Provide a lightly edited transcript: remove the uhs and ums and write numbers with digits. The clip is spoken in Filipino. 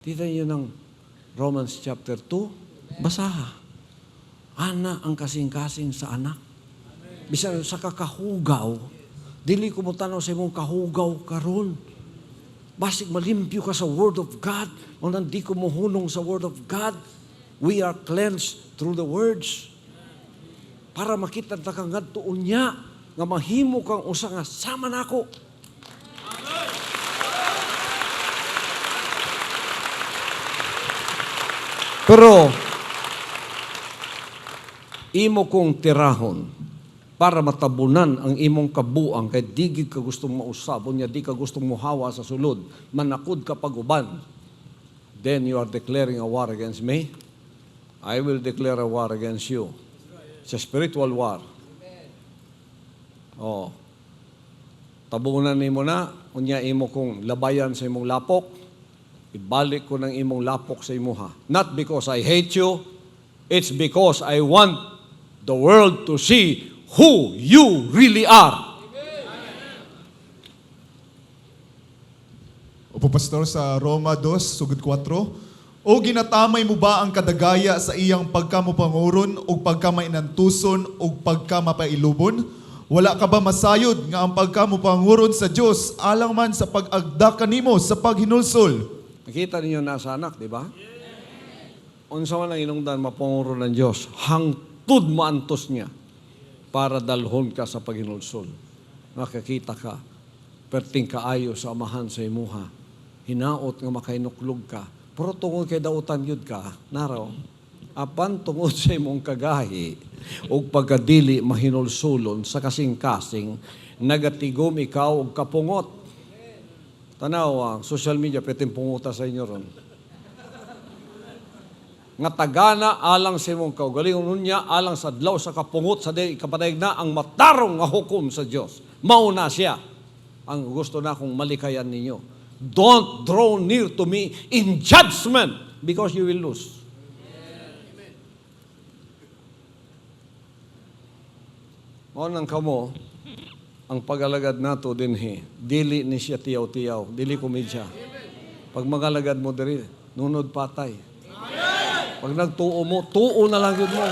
Tita niyo ng Romans chapter 2, basaha. Ana ang kasing-kasing sa anak. Bisan sa kakahugaw, dili ko mo tanaw sa imong kahugaw karon. Basig malimpyo ka sa Word of God, o nandi ko mohunong sa Word of God, we are cleansed through the words. Para makita ta kang ngadtuon niya, nga mahimo kang usa nga sama nako. Pero, imo kong tirahon para matabunan ang imong kabuang kay di ka gustong mausab, unya di ka gustong muhawa sa sulod, manakod ka pag-uban, then you are declaring a war against me. I will declare a war against you. It's a spiritual war. Oh. Tabunan nimo na, unya imo kong labayan sa imong lapok. Ibalik ko ng imong lapok sa imuha. Not because I hate you, it's because I want the world to see who you really are. Opo, Pastor, sa Roma 2, sugod 4, o ginatamay mo ba ang kadagaya sa iyang pagkamupanguron o pagkamainantuson o pagkamapailubon? Wala ka ba masayod nga ang pagkamupanguron sa Diyos alang man sa pag-agda kanimo sa paghinulsol? Nakita ninyo nasa anak, di ba? Unsa man ang inungdan mapanguro ng Diyos, hangtud maantos niya para dalhon ka sa paghinulsol. Nakakita ka, perting kaayo sa amahan sa imuha, hinaot nga makainuklog ka, pero tungod kay dautan yun ka, naraw, apan tungod sa imong kagahi, o pagkadili mahinulsulon sa kasing-kasing, nagatigom ikaw og kapungot. Tanaw, social media, peteng punguta sa inyo ron. Nga tagana alang sa imong kaugalingon niya, alang sa adlaw sa kapungot sa day kapadayag na ang matarong nga hukom sa Dios. Mauna siya. Ang gusto na kong malikayan ninyo. Don't draw near to me in judgment because you will lose. Mao nang kamo ang pag-alagad nato dinhi, dili ni siya tiyaw-tiyaw, dili komedya. Pag mag-alagad mo diri, nunod patay. Pag nagtuo mo, tuo na lang yun mo.